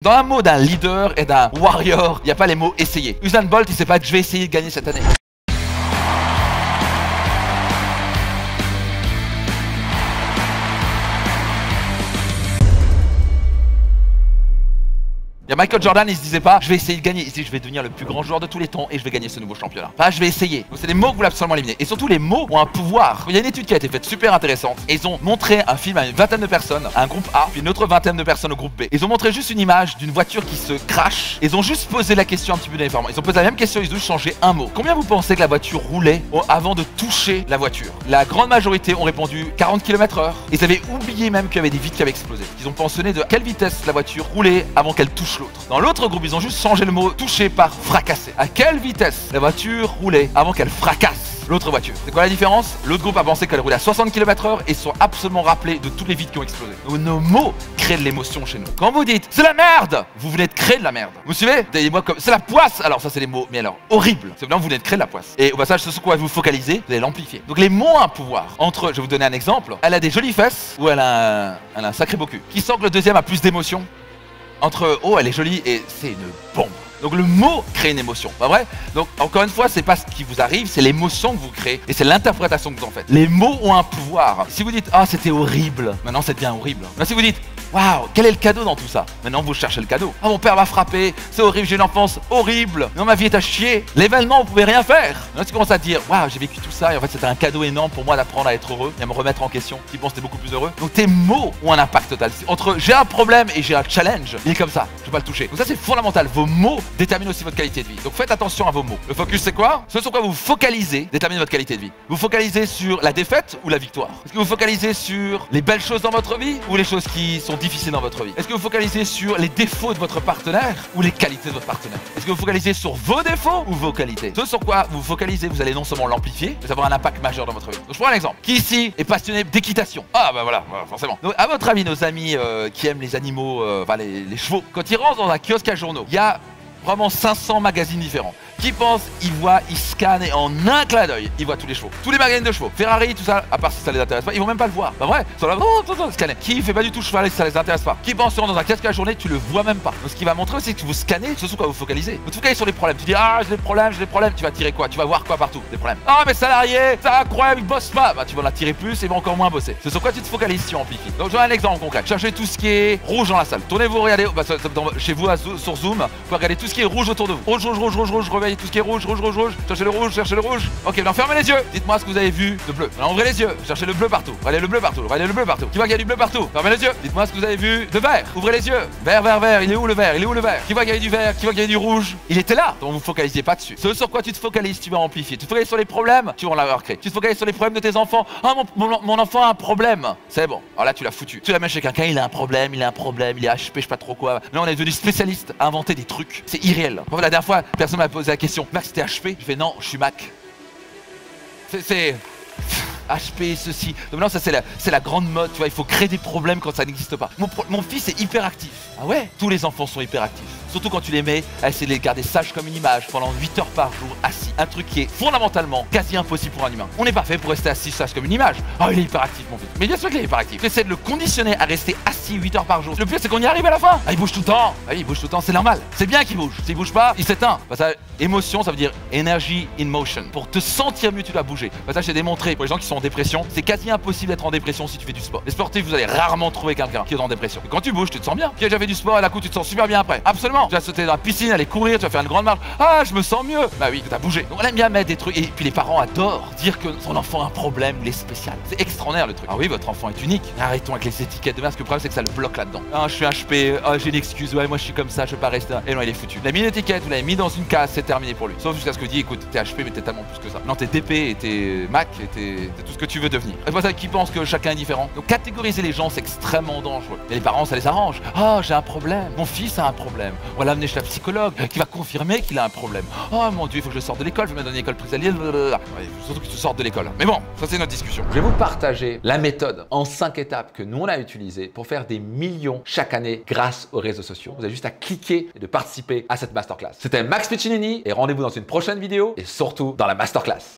Dans un mot d'un leader et d'un warrior, il n'y a pas les mots essayer. Usain Bolt, il sait pas que je vais essayer de gagner cette année. Il y a Michael Jordan, il se disait pas je vais essayer de gagner, il se dit je vais devenir le plus grand joueur de tous les temps et je vais gagner ce nouveau championnat. Pas je vais essayer. Donc c'est des mots que vous voulez absolument éliminer. Et surtout les mots ont un pouvoir. Il y a une étude qui a été faite super intéressante et ils ont montré un film à une vingtaine de personnes, à un groupe A, puis une autre vingtaine de personnes au groupe B. Ils ont montré juste une image d'une voiture qui se crache. Ils ont juste posé la question un petit peu différemment. Ils ont posé la même question, ils ont juste changé un mot. Combien vous pensez que la voiture roulait avant de toucher la voiture? La grande majorité ont répondu 40 km/h. Ils avaient oublié même qu'il y avait des vitres qui avaient explosé. Ils ont mentionné de quelle vitesse la voiture roulait avant qu'elle touche l'autre. Dans l'autre groupe, ils ont juste changé le mot touché par fracasser. À quelle vitesse la voiture roulait avant qu'elle fracasse l'autre voiture? C'est quoi la différence? L'autre groupe a pensé qu'elle roulait à 60 km/h et sont absolument rappelés de toutes les vitres qui ont explosé. Donc, nos mots créent de l'émotion chez nous. Quand vous dites c'est la merde, vous venez de créer de la merde. Vous suivez? Des mots comme c'est la poisse. Alors ça c'est les mots, mais alors horrible. C'est vraiment vous venez de créer de la poisse. Et au passage, ce sur quoi vous focalisez, vous allez l'amplifier. Donc les mots ont un pouvoir. Entre, je vais vous donner un exemple. Elle a des jolies fesses ou elle a un sacré beau cul. Qui sent que le deuxième a plus d'émotion? Entre oh elle est jolie et c'est une bombe. Donc le mot crée une émotion, pas vrai? Donc encore une fois, c'est pas ce qui vous arrive, c'est l'émotion que vous créez et c'est l'interprétation que vous en faites. Les mots ont un pouvoir. Si vous dites ah c'était horrible, maintenant c'est bien horrible. Mais si vous dites waouh, quel est le cadeau dans tout ça? Maintenant vous cherchez le cadeau. Ah mon père m'a frappé, c'est horrible, j'ai une enfance horrible. Non ma vie est à chier. L'événement, vous pouvez rien faire. Maintenant tu commences à dire waouh, j'ai vécu tout ça et en fait c'était un cadeau énorme pour moi d'apprendre à être heureux et à me remettre en question. Tu penses que t'es beaucoup plus heureux. Donc tes mots ont un impact total. Entre j'ai un problème et j'ai un challenge, il est comme ça, je peux pas le toucher. Donc ça c'est fondamental. Vos mots déterminent aussi votre qualité de vie. Donc faites attention à vos mots. Le focus c'est quoi? Ce sur quoi vous focalisez détermine votre qualité de vie. Vous focalisez sur la défaite ou la victoire? Est-ce que vous focalisez sur les belles choses dans votre vie ou les choses qui sont difficiles dans votre vie? Est-ce que vous focalisez sur les défauts de votre partenaire ou les qualités de votre partenaire? Est-ce que vous focalisez sur vos défauts ou vos qualités? Ce sur quoi vous focalisez, vous allez non seulement l'amplifier, mais avoir un impact majeur dans votre vie. Donc je prends un exemple. Qui ici est passionné d'équitation? Ah bah voilà, forcément. Donc à votre avis, nos amis qui aiment les animaux, les chevaux, quand ils rentrent dans un kiosque à journaux, il y a vraiment 500 magazines différents. Qui pense, ils voient, ils scannent et en un clin d'œil, ils voient tous les chevaux. Tous les magazines de chevaux. Ferrari, tout ça, à part si ça les intéresse pas, ils vont même pas le voir. Pas vrai? Ils sont là, scanner. Qui fait pas du tout cheval si ça les intéresse pas? Qui pense dans un casque à la journée, tu le vois même pas. Donc ce qui va montrer aussi que vous scannez, ce sur quoi vous focalisez. Vous focalisez sur les problèmes. Tu dis, ah, j'ai des problèmes. Tu vas tirer quoi? Tu vas voir quoi partout? Des problèmes. Ah, mes salariés, c'est incroyable, ils bossent pas. Bah, tu vas en attirer plus et ils vont encore moins bosser. C'est sur quoi tu te focalises si on amplifie. Donc, j'ai un exemple concret. Cherchez tout ce qui est rouge dans la salle. Tournez-vous, regardez, chez vous sur Zoom, vous regardez tout ce qui est rouge autour de vous. Rouge, réveillez tout ce qui est rouge. Cherchez le rouge. Ok, maintenant fermez les yeux. Dites-moi ce que vous avez vu de bleu. Maintenant ouvrez les yeux. Cherchez le bleu partout. Regardez le bleu partout. Qui voit qu'il y a du bleu partout? Fermez les yeux. Dites-moi ce que vous avez vu de vert. Ouvrez les yeux. Vert. Il est où le vert? Qui voit qu'il y a du vert? Qui voit qu'il y a du rouge? Il était là. Donc vous focalisez pas dessus. Ce sur quoi tu te focalises, tu vas amplifier. Tu te focalises sur les problèmes, tu vas en l'avoir créé. Tu te focalises sur les problèmes de tes enfants. Ah, mon enfant a un problème. C'est bon. Alors là, tu l'as foutu. Tu la mets chez quelqu'un, il a un problème, il est HP, je sais pas trop quoi. Là, on est devenu spécialiste à inventer des trucs. C'est irréel. La dernière fois, personne m'a posé la question. Max, t'es HP? Je fais non, je suis Mac. C'est HP, ceci. Donc maintenant, ça c'est la grande mode, tu vois, il faut créer des problèmes quand ça n'existe pas. Mon fils est hyperactif. Ah ouais? Tous les enfants sont hyperactifs. Surtout quand tu les mets à essayer de les garder sages comme une image pendant 8 heures par jour, assis. Un truc qui est fondamentalement quasi impossible pour un humain. On n'est pas fait pour rester assis sage comme une image. Oh, il est hyperactif, mon fils. Mais bien sûr qu'il est hyperactif. J'essaie de le conditionner à rester assis 8 heures par jour. Le pire, c'est qu'on y arrive à la fin. Ah, il bouge tout le temps. Ah oui, il bouge tout le temps, c'est normal. C'est bien qu'il bouge. S'il bouge pas, il s'éteint. Bah, ça, émotion, ça veut dire energy in motion. Pour te sentir mieux, tu dois bouger. Bah, ça, j'ai démontré pour les gens qui sont en dépression. C'est quasi impossible d'être en dépression si tu fais du sport. Les sportifs, vous allez rarement trouver quelqu'un qui est en dépression. Et quand tu bouges, tu te sens bien. Qui a déjà fait du sport et d'un coup, tu te sens super bien après. Absolument. Tu vas sauter dans la piscine, aller courir, tu vas faire une grande marche. Ah, je me sens mieux. Bah oui, tu as bougé. Donc on aime bien mettre des trucs. Et puis les parents adorent dire que son enfant a un problème, il est spécial. C'est extraordinaire le truc. Ah oui, votre enfant est unique. Arrêtons avec les étiquettes de merde, parce que le problème c'est que ça le bloque là-dedans. Ah, je suis HP, ah, j'ai une excuse, ouais, moi je suis comme ça, je peux pas rester là. Et non, il est foutu. Il a mis une étiquette, vous l'avez mis dans une case, c'est terminé pour lui. Sauf jusqu'à ce que dit, écoute, t'es HP, mais t'es tellement plus que ça. Non, t'es DP et t'es Mac et t'es tout ce que tu veux devenir. C'est pour ça qu'ils pensent que chacun est différent. Donc catégoriser les gens, c'est extrêmement dangereux. Et les parents, ça les arrange. Ah, j'ai un problème. Mon fils a un problème. On va l'amener chez la psychologue qui va confirmer qu'il a un problème. Oh mon Dieu, il faut que je sorte de l'école, je vais me mettre dans une école prisalienne. Surtout que tu sortes de l'école. Mais bon, ça c'est notre discussion. Je vais vous partager la méthode en 5 étapes que nous on a utilisées pour faire des millions chaque année grâce aux réseaux sociaux. Vous avez juste à cliquer et de participer à cette masterclass. C'était Max Piccinini et rendez-vous dans une prochaine vidéo et surtout dans la masterclass.